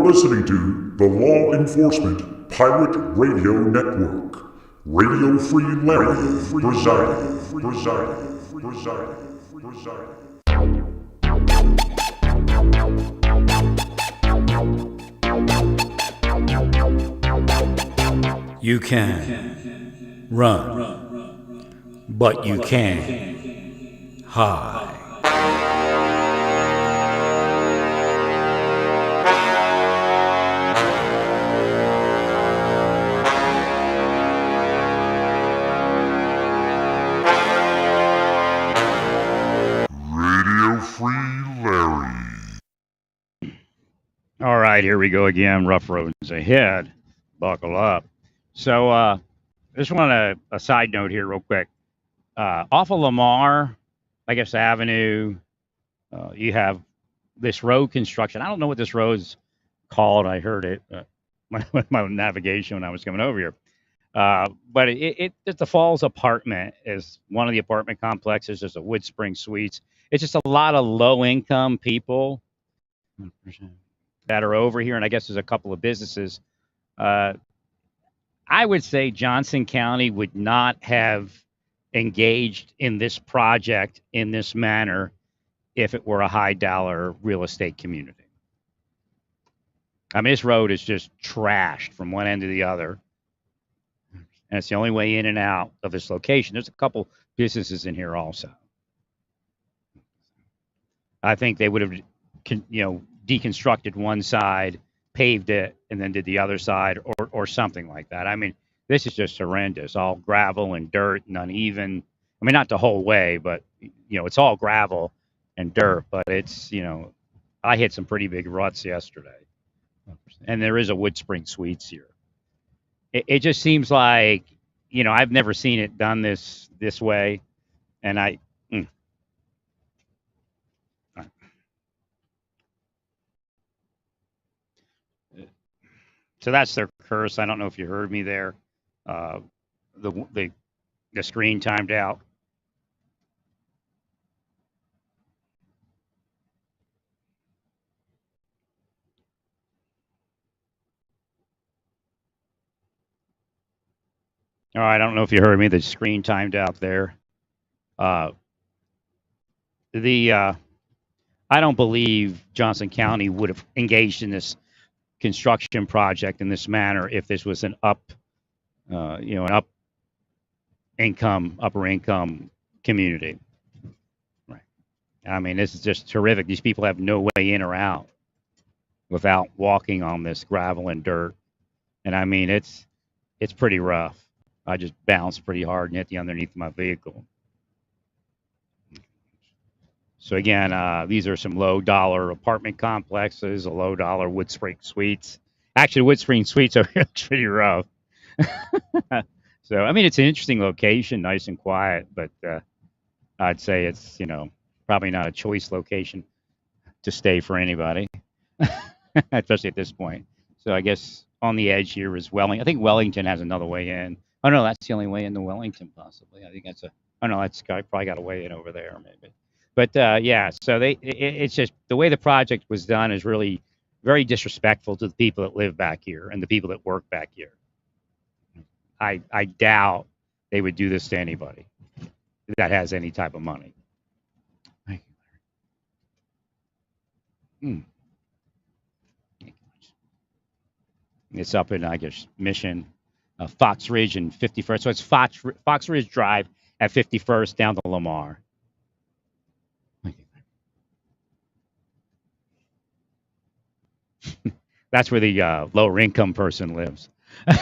You're listening to the Law Enforcement Pirate Radio Network. Radio Free Larry presiding. You can run, but you can't hide. Radio Free Larry. All right, here we go again. Rough roads ahead. Buckle up. So, just want a side note here, real quick. Off of Lamar, I guess Avenue, you have this road construction. I don't know what this road's called. I heard it my navigation when I was coming over here. But it's the Falls apartment is one of the apartment complexes. There's a Wood Spring Suites. It's just a lot of low income people that are over here, and I guess there's a couple of businesses. I would say Johnson County would not have engaged in this project in this manner if it were a high dollar real estate community. I mean, this road is just trashed from one end to the other. And it's the only way in and out of this location. There's a couple businesses in here also. I think they would have, deconstructed one side, paved it, and then did the other side or something like that. I mean, this is just horrendous. All gravel and dirt and uneven. I mean, not the whole way, but, it's all gravel and dirt. But it's, I hit some pretty big ruts yesterday. And there is a Wood Spring Suites here. It just seems like, I've never seen it done this way. And So that's their curse. I don't know if you heard me there. The screen timed out. All right, I don't know if you heard me. The screen timed out there. I don't believe Johnson County would have engaged in this construction project in this manner if this was an upper income community. Right. I mean, this is just terrific. These people have no way in or out without walking on this gravel and dirt. And I mean, it's pretty rough. I just bounced pretty hard and hit the underneath of my vehicle. So again, these are some low-dollar apartment complexes, a low-dollar Wood Spring Suites. Actually, Wood Spring Suites are pretty rough. So, I mean, it's an interesting location, nice and quiet, but I'd say it's, probably not a choice location to stay for anybody, especially at this point. So I guess on the edge here is Wellington. I think Wellington has another way in. Oh, no, that's the only way into Wellington, possibly. I think that's that's probably got a way in over there, maybe. But yeah, so it's just the way the project was done is really very disrespectful to the people that live back here and the people that work back here. I doubt they would do this to anybody that has any type of money. Thank you. It's up in, I guess, Mission, Fox Ridge and 51st. So it's Fox Ridge Drive at 51st down to Lamar. That's where the lower income person lives. And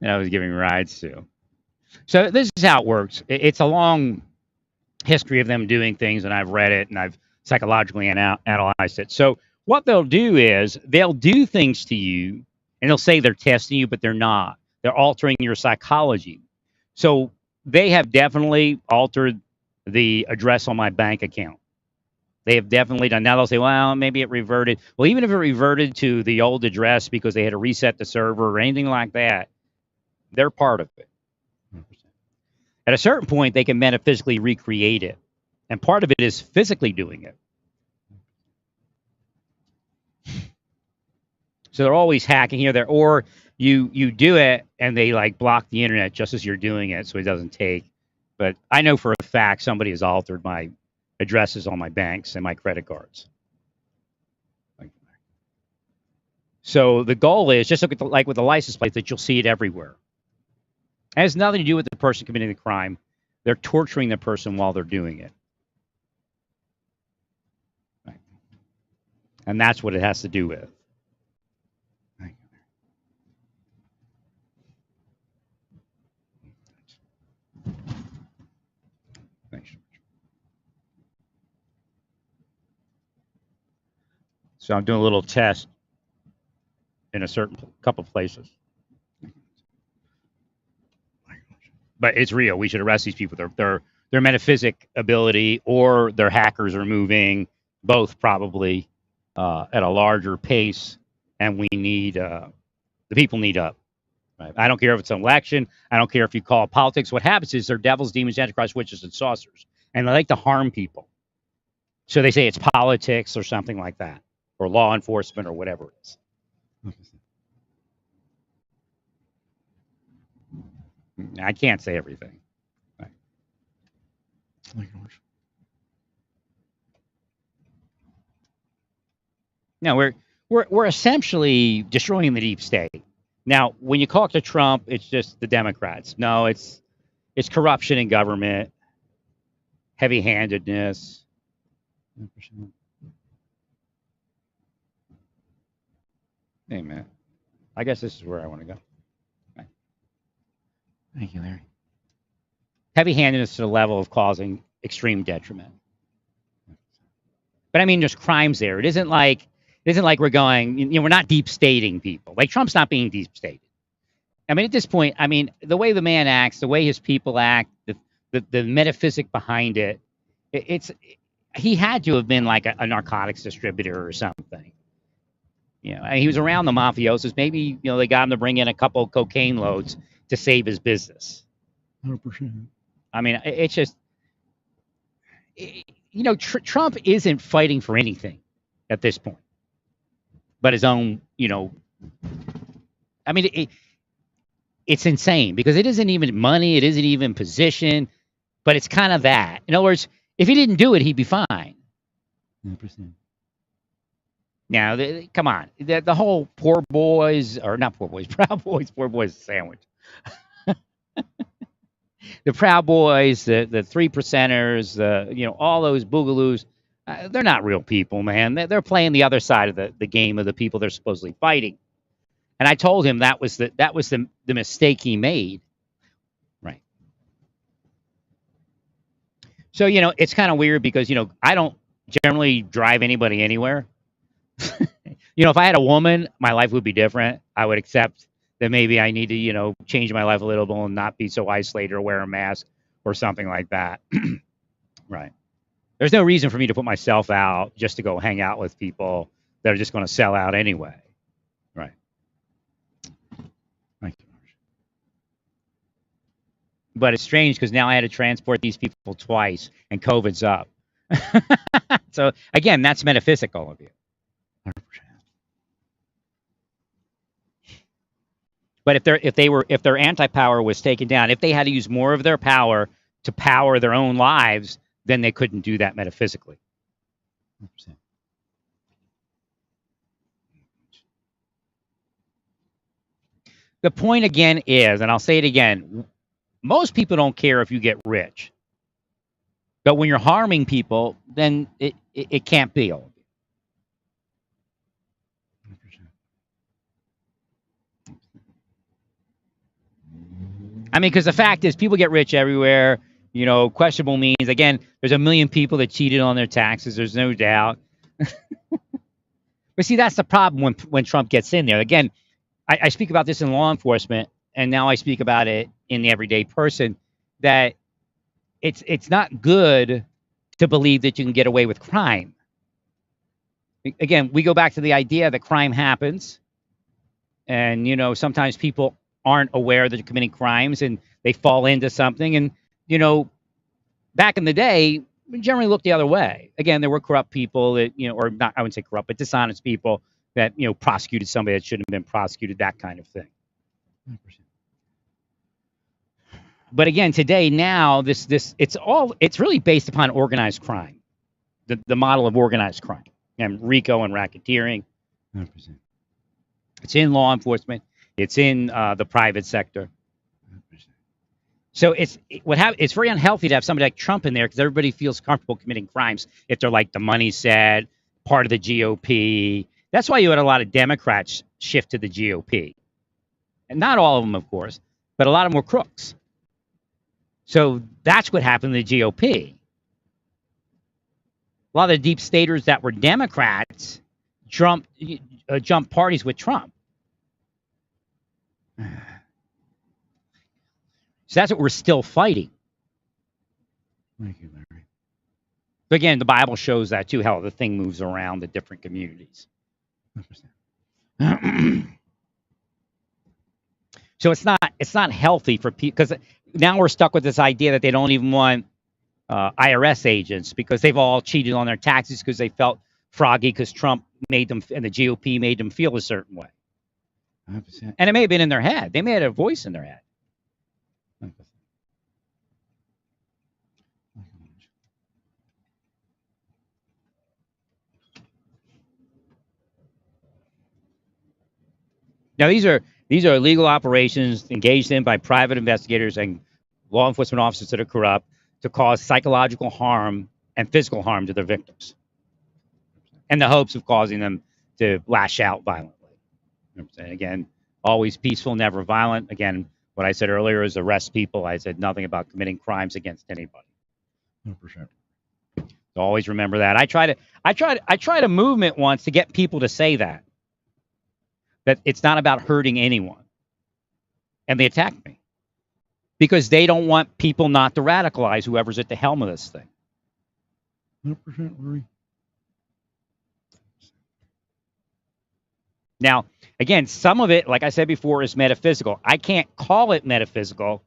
I was giving rides to. So this is how it works. It's a long history of them doing things, and I've read it, and I've psychologically analyzed it. So what they'll do is they'll do things to you, and they'll say they're testing you, but they're not. They're altering your psychology. So they have definitely altered the address on my bank account. They have definitely done. Now they'll say, well, maybe it reverted. Well, even if it reverted to the old address because they had to reset the server or anything like that, they're part of it. At a certain point, they can metaphysically recreate it. And part of it is physically doing it. So they're always hacking here, there, or you do it and they like block the internet just as you're doing it, so it doesn't take. But I know for a fact somebody has altered my addresses on my banks and my credit cards. So the goal is just look at like with the license plate that you'll see it everywhere. It has nothing to do with the person committing the crime. They're torturing the person while they're doing it. Right. And that's what it has to do with. Right. Thanks. So I'm doing a little test in a certain couple of places. But it's real. We should arrest these people. Their metaphysic ability or their hackers are moving, both probably at a larger pace, and we need the people need up. Right? I don't care if it's an election. I don't care if you call it politics. What happens is they're devils, demons, antichrist, witches, and sorcerers, and they like to harm people. So they say it's politics or something like that, or law enforcement or whatever it is. I can't say everything. Right. No, we're essentially destroying the deep state. Now, when you talk to Trump, it's just the Democrats. No, it's corruption in government, heavy-handedness. Hey, man. I guess this is where I want to go. Right. Thank you, Larry. Heavy-handedness to the level of causing extreme detriment. But I mean, there's crimes there. It isn't like we're going, we're not deep stating people. Like Trump's not being deep stated. I mean, at this point, I mean, the way the man acts, the way his people act, the metaphysic behind it, he had to have been like a narcotics distributor or something. He was around the mafiosos. Maybe, they got him to bring in a couple of cocaine loads to save his business. 100%. I mean, it's just, Trump isn't fighting for anything at this point, but his own, I mean, it's insane because it isn't even money. It isn't even position, but it's kind of that. In other words, if he didn't do it, he'd be fine. 100%. Now, come on. The whole poor boys, or not poor boys, Proud Boys, poor boys sandwich. The Proud Boys, the 3%ers, all those boogaloos, they're not real people, man. They're playing the other side of the game of the people they're supposedly fighting. And I told him that was the mistake he made. Right. So, it's kind of weird because, I don't generally drive anybody anywhere. If I had a woman, my life would be different. I would accept that maybe I need to, change my life a little bit and not be so isolated or wear a mask or something like that. Right. There's no reason for me to put myself out just to go hang out with people that are just going to sell out anyway. Right. Thank you. But it's strange because now I had to transport these people twice and COVID's up. So again, that's metaphysical of you. 100%. But if their anti-power was taken down, if they had to use more of their power to power their own lives, then they couldn't do that metaphysically. 100%. The point again is, and I'll say it again, most people don't care if you get rich. But when you're harming people, then it can't be all. I mean, because the fact is, people get rich everywhere. Questionable means. Again, there's a million people that cheated on their taxes. There's no doubt. But see, that's the problem when Trump gets in there. Again, I speak about this in law enforcement, and now I speak about it in the everyday person, that it's not good to believe that you can get away with crime. Again, we go back to the idea that crime happens, and sometimes people aren't aware that they're committing crimes and they fall into something. And, back in the day, we generally looked the other way. Again, there were corrupt people that, or not, I wouldn't say corrupt, but dishonest people that prosecuted somebody that shouldn't have been prosecuted, that kind of thing. 100%. But again, today now it's really based upon organized crime, the model of organized crime and RICO and racketeering. 100%. It's in law enforcement. It's in the private sector. 100%. So it's very unhealthy to have somebody like Trump in there because everybody feels comfortable committing crimes if they're like the money sad, part of the GOP. That's why you had a lot of Democrats shift to the GOP. And not all of them, of course, but a lot of them were crooks. So that's what happened to the GOP. A lot of the deep staters that were Democrats jumped parties with Trump. So that's what we're still fighting. Thank you, Larry. But again, the Bible shows that too, how the thing moves around the different communities. So it's not healthy for people, because now we're stuck with this idea that they don't even want IRS agents because they've all cheated on their taxes because they felt froggy because Trump made them and the GOP made them feel a certain way. 100%. And it may have been in their head. They may have had a voice in their head. 100%. Now these are illegal operations engaged in by private investigators and law enforcement officers that are corrupt to cause psychological harm and physical harm to their victims, in the hopes of causing them to lash out violently. Again, always peaceful, never violent. Again, what I said earlier is arrest people. I said nothing about committing crimes against anybody. 100%. So always remember that. I tried a movement once to get people to say that it's not about hurting anyone. And they attacked me because they don't want people not to radicalize whoever's at the helm of this thing. 100% worry. Now, again, some of it, like I said before, is metaphysical. I can't call it metaphysical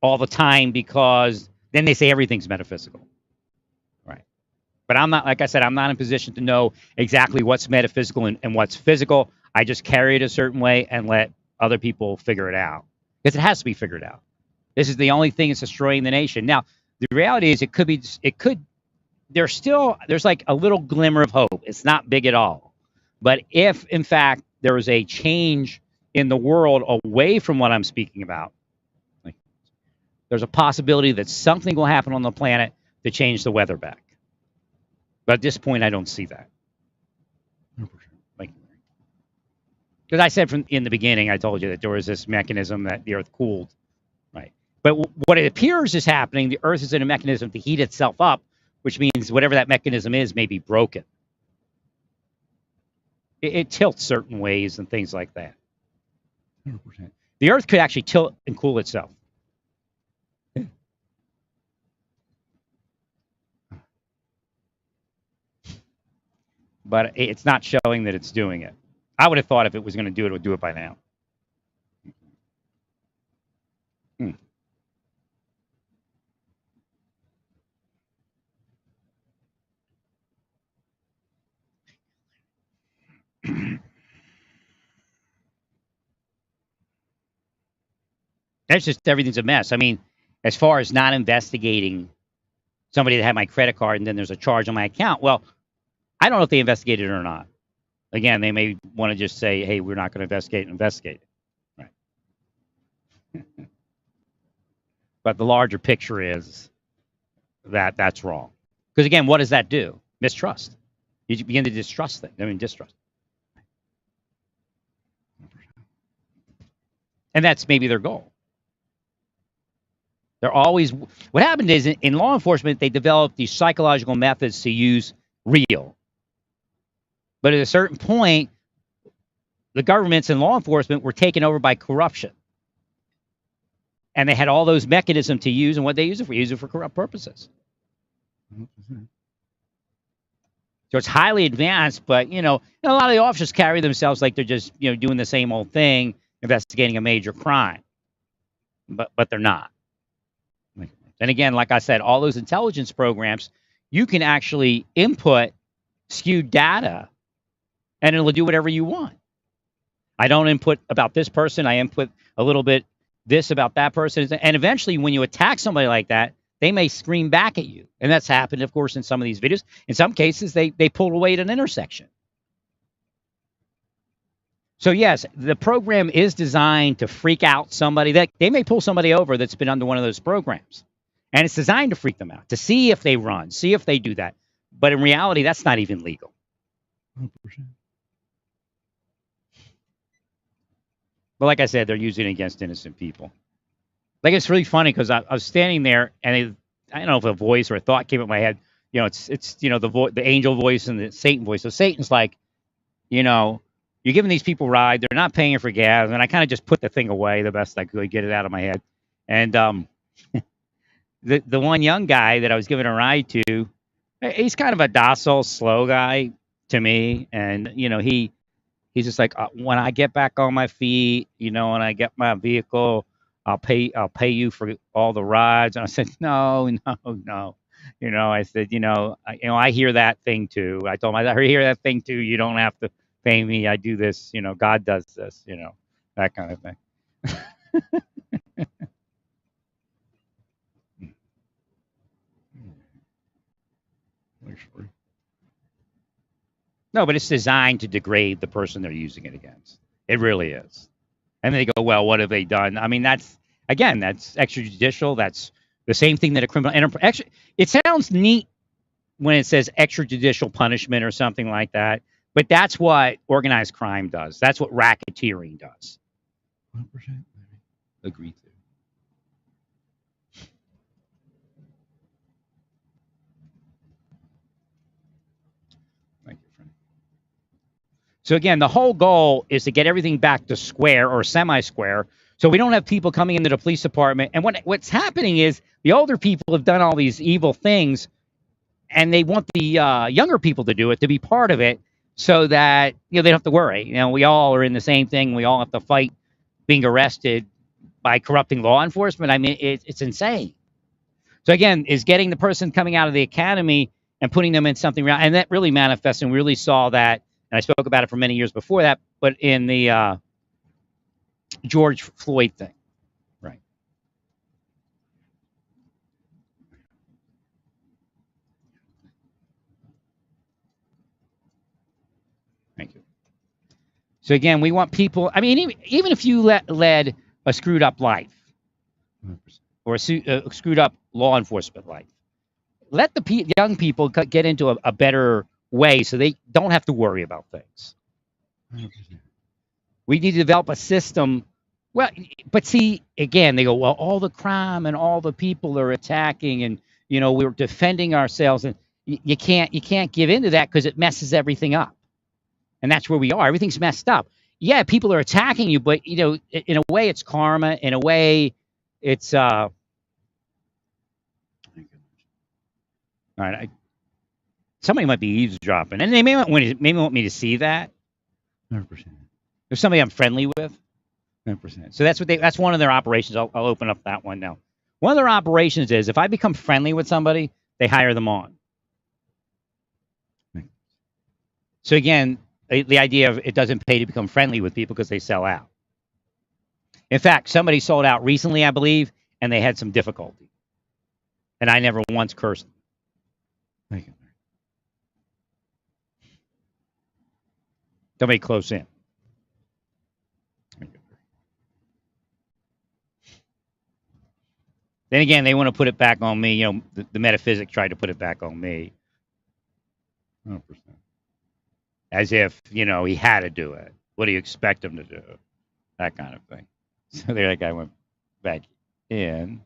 all the time because then they say everything's metaphysical. Right. But I'm not, like I said, I'm not in a position to know exactly what's metaphysical and what's physical. I just carry it a certain way and let other people figure it out. Because it has to be figured out. This is the only thing that's destroying the nation. Now, the reality is there's like a little glimmer of hope. It's not big at all. But if, in fact, there is a change in the world away from what I'm speaking about, there's a possibility that something will happen on the planet to change the weather back. But at this point, I don't see that. Because I said in the beginning, I told you that there was this mechanism that the Earth cooled, right? But what it appears is happening, the Earth is in a mechanism to heat itself up, which means whatever that mechanism is may be broken. It tilts certain ways and things like that. 100%. The Earth could actually tilt and cool itself. But it's not showing that it's doing it. I would have thought if it was going to do it, it would do it by now. That's just everything's a mess. I mean, as far as not investigating somebody that had my credit card and then there's a charge on my account, well, I don't know if they investigated it or not. Again, they may want to just say, hey, we're not going to investigate it. Right. But the larger picture is that that's wrong. Because again, what does that do? Mistrust. You begin to distrust things. Distrust. And that's maybe their goal. They're always, what happened is in law enforcement, they developed these psychological methods to use real. But at a certain point, the governments and law enforcement were taken over by corruption. And they had all those mechanisms to use, and what they use it for corrupt purposes. 100%. So it's highly advanced, but, a lot of the officers carry themselves like they're just, doing the same old thing, investigating a major crime. But they're not. And again, like I said, all those intelligence programs, you can actually input skewed data and it'll do whatever you want. I don't input about this person. I input a little bit this about that person. And eventually, when you attack somebody like that, they may scream back at you. And that's happened, of course, in some of these videos. In some cases, they pull away at an intersection. So, yes, the program is designed to freak out somebody. That they may pull somebody over that's been under one of those programs. And it's designed to freak them out, to see if they run, see if they do that. But in reality, that's not even legal. 100%. But like I said, they're using it against innocent people. Like, it's really funny because I was standing there, and I don't know if a voice or a thought came up in my head. You know, it's the angel voice and the Satan voice. So Satan's like, you're giving these people a ride. They're not paying for gas. And I kind of just put the thing away the best I could, get it out of my head. And the one young guy that I was giving a ride to, he's kind of a docile, slow guy to me. And, he's just like, when I get back on my feet, when I get my vehicle, I'll pay you for all the rides. And I said, no. I said, I hear that thing too. I told him, I hear that thing too. You don't have to pay me. I do this, God does this, that kind of thing. No, but it's designed to degrade the person they're using it against. It really is. And they go, well, what have they done? I mean, that's extrajudicial. That's the same thing that a criminal enterprise. It sounds neat when it says extrajudicial punishment or something like that, but that's what organized crime does. That's what racketeering does. 100% agree to. Thank you, friend. So again, the whole goal is to get everything back to square or semi-square, so we don't have people coming into the police department. And what's happening is the older people have done all these evil things, and they want the younger people to do it, to be part of it, so that they don't have to worry. We all are in the same thing. We all have to fight being arrested by corrupting law enforcement. I mean, it's insane. So again, is getting the person coming out of the academy and putting them in something real, and that really manifests, and we really saw that. And I spoke about it for many years before that, but in the George Floyd thing. Right. Thank you. So again, we want people, I mean, even if you led a screwed up life 100%. Or a screwed up law enforcement life, let the young people get into a better way so they don't have to worry about things. 100%. We need to develop a system. Well, but see, again, they go, well, all the crime and all the people are attacking, and we're defending ourselves, and you can't give into that because it messes everything up. And that's where we are. Everything's messed up. Yeah, people are attacking you, but in a way it's karma. In a way, it's all right. Somebody might be eavesdropping, and they may want me to see that. 100%. There's somebody I'm friendly with. 100%. So that's one of their operations. I'll open up that one now. One of their operations is if I become friendly with somebody, they hire them on. Right. So again, the idea of it doesn't pay to become friendly with people because they sell out. In fact, somebody sold out recently, I believe, and they had some difficulty. And I never once cursed them. Thank you. Somebody close in. Then again, they want to put it back on me. The metaphysics tried to put it back on me. 100%. As if, he had to do it. What do you expect him to do? That kind of thing. So there, that guy went back in.